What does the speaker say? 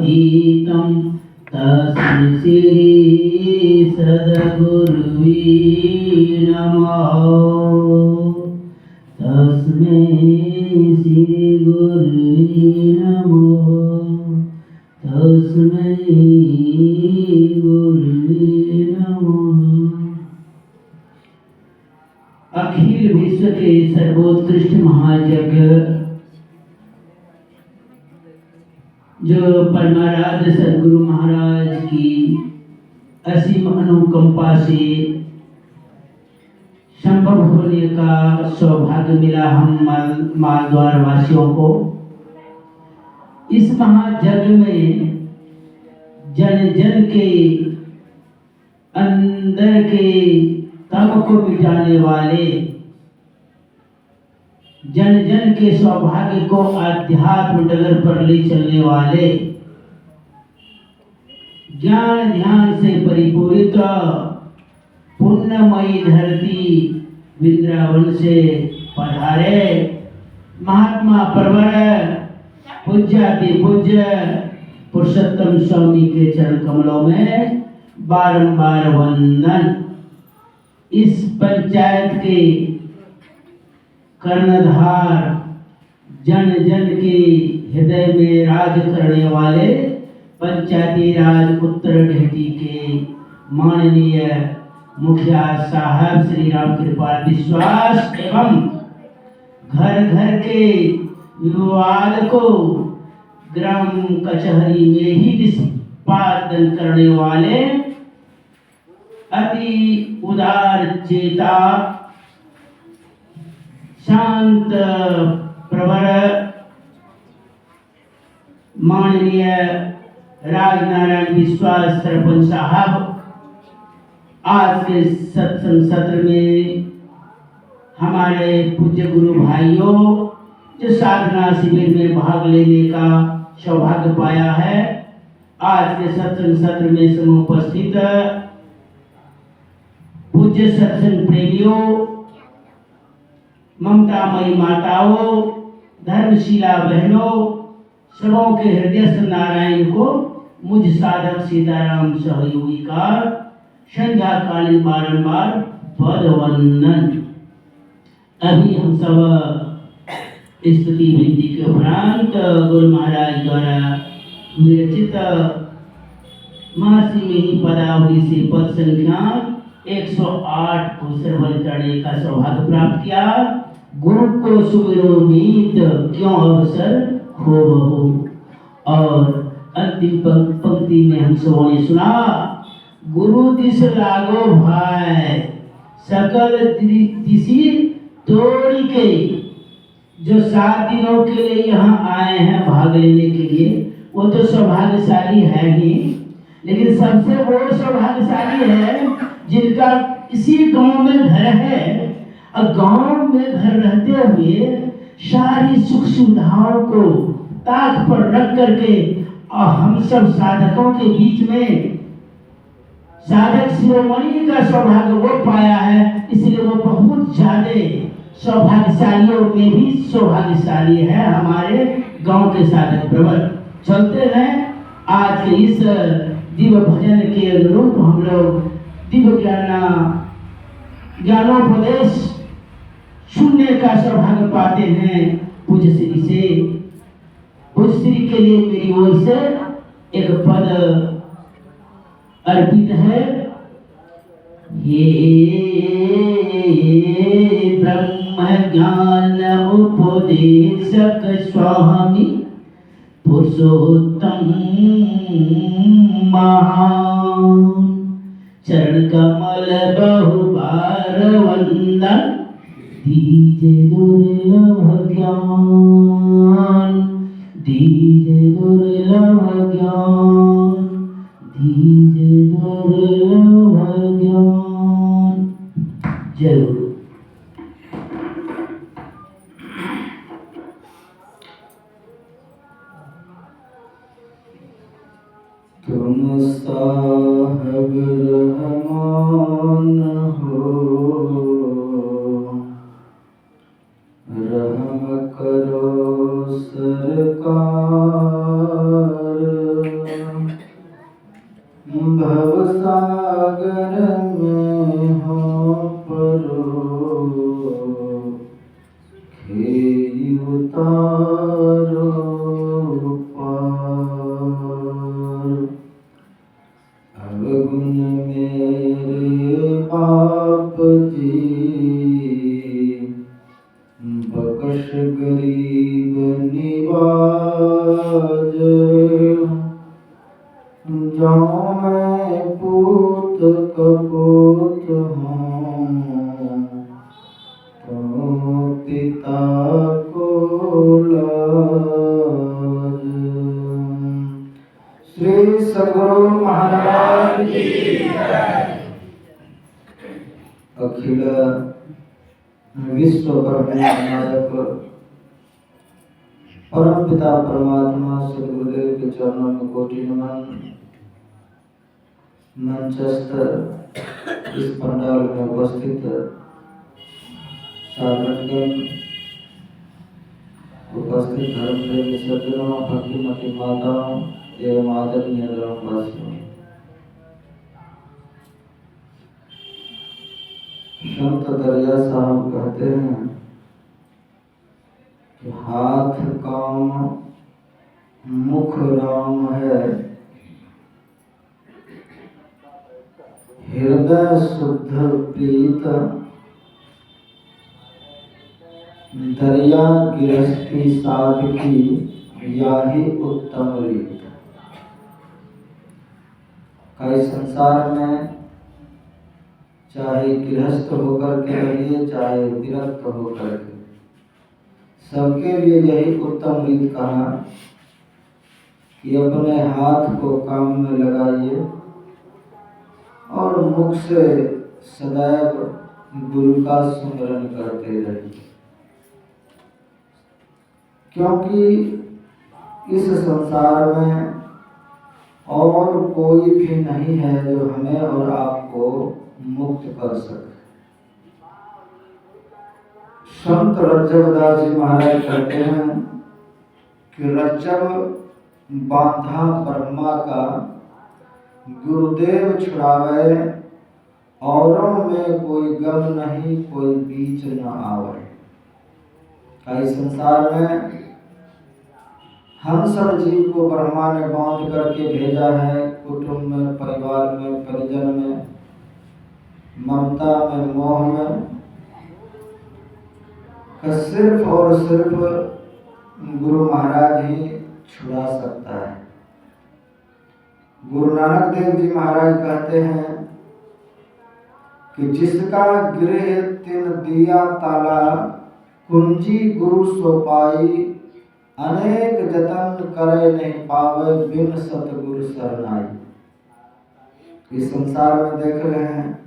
अतीतं तस्मै श्री सद्गुरुवे नमः। तस्मै श्री गुरुवे नमः। तस्मै गुरुवे नमः। अखिल विश्व के सर्वोत्कृष्ट महायज्ञ जो परमाराध्य सद्गुरु महाराज की असीम अनुकंपा से संभव होने का सौभाग्य मिला हम मालद्वार वासियों को। इस महायज्ञ में जन जन के अंदर के तम को मिटाने वाले, जन जन के सौभाग्य को आध्यात्म डगर पर ले चलने वाले, ज्ञान ध्यान से परिपूरित पुण्यमयी धरती वृंदावन से पधारे महात्मा परवर पूज्याति पूज्य पुरुषोत्तम स्वामी के चरण कमलों में बारंबार वंदन। इस पंचायत के कर्णधार, जन जन के हृदय में राज करने वाले पंचायती राज उत्तर ढेटी के माननीय मुखिया साहब श्री राम कृपाल विश्वास एवं घर घर के विवाद को ग्राम कचहरी में ही निष्पादन करने वाले अति उदार चेता शांत प्रवर माननीय राजनारायण विश्वास सरपंच साहब, आज के सत्संग सत्र में हमारे पूज्य गुरु भाइयों जो साधना शिविर में भाग लेने का सौभाग्य पाया है, आज के सत्संग सत्र में समुपस्थित पूज्य सत्संग प्रेमियों, ममतामयी माताओं, धर्मशिला बहनों, सबों के हृदय से नारायण को मुझ साधक सीताराम सहयोगी का संध्या कालीन बारंबार पद वंदन। अभी हम सब स्तुति विधि के उपरांत गुरु महाराज द्वारा विरचित महर्षि मिहि पदावली से पद संख्या 108 को श्रवण करने का सौभाग्य प्राप्त किया। गुरु को सुमिरो मीत क्यों अवसर खोबहु। और अंतिम पंक्ति में हम सबों ने सुना, गुरु दिस लागो भाई सकल दिशी तोड़ी के। जो 7 दिनों के लिए यहाँ आए हैं भाग लेने के लिए, वो तो सौभाग्यशाली है ही, लेकिन सबसे वो सौभाग्यशाली है जिनका इसी गांव में घर है और गांव में घर रहते हुए सारी सुख सुविधाओं को ताक पर रख करके और हम सब साधकों के बीच में साधक शिरोमणि का सौभाग्य वो पाया है, इसलिए वो बहुत ज्यादा सौभाग्यशालियों में भी सौभाग्यशाली है हमारे गांव के साधक प्रवर। चलते हैं आज के इस दिव्य भजन के अनुरूप हम लोग दिव्य ज्ञानोपदेश सुनने का सौभाग्य पाते हैं पूज्य श्री से। पूज्य श्री के लिए मेरी ओर से एक पद अर्पित है। ये ब्रह्म ज्ञान उपदेशक स्वामी पुरुषोत्तम महान, चरण कमल बहुबार वंदन, दीजे दुर्लभ ज्ञान, दीजे दुर्लभ ज्ञान, दीजे दुर्लभ ज्ञान। जरूर तुम साहब रहमान हो, रहम करो सरकार, जो मैं पूत कपूत हूँ तो पिता को लाज। श्री सद्गुरु महाराज की अखिल विश्व ब्रह्मांड परम पिता परमात्मा सद्गुरुदेव के चरणों में कोटि नमन। मंचस्थ इस पंडाल में उपस्थित साधकगण, उपस्थित धर्म प्रेमी सज्जनों, भक्तिमती माताओं एवं आदरणीय ग्रामवासियों, संत दरिया साहब कहते हैं कि हाथ काम मुख राम है, हृदय शुद्ध पीत दरिया गृहस्थी साध की याही उत्तम रीत। कई संसार में चाहे गृहस्थ होकर के रहिए चाहे विरक्त होकर के, सबके लिए यही उत्तम रीत कहा कि अपने हाथ को काम में लगाइए और मुख से सदैव गुरु का स्मरण करते रहिए, क्योंकि इस संसार में और कोई भी नहीं है जो हमें और आपको मुक्त कर सके। संत रज्जवदास जी महाराज कहते हैं कि रज्जव बांधा ब्रह्मा का, गुरुदेव छुड़ावे, औरों में कोई गम नहीं कोई बीच न आवे। कई संसार में हम सब जीव को ब्रह्मा ने बांध करके भेजा है, कुटुंब में, परिवार में, परिजन में, ममता में, मोह में, सिर्फ और सिर्फ गुरु महाराज ही छुड़ा सकता है। गुरु नानक देव जी महाराज कहते हैं कि जिसका गृह तिन दिया ताला, कुंजी गुरु सो पाई, अनेक जतन करे नहीं पावे, बिन सतगुरु शरणाई। इस संसार में देख रहे हैं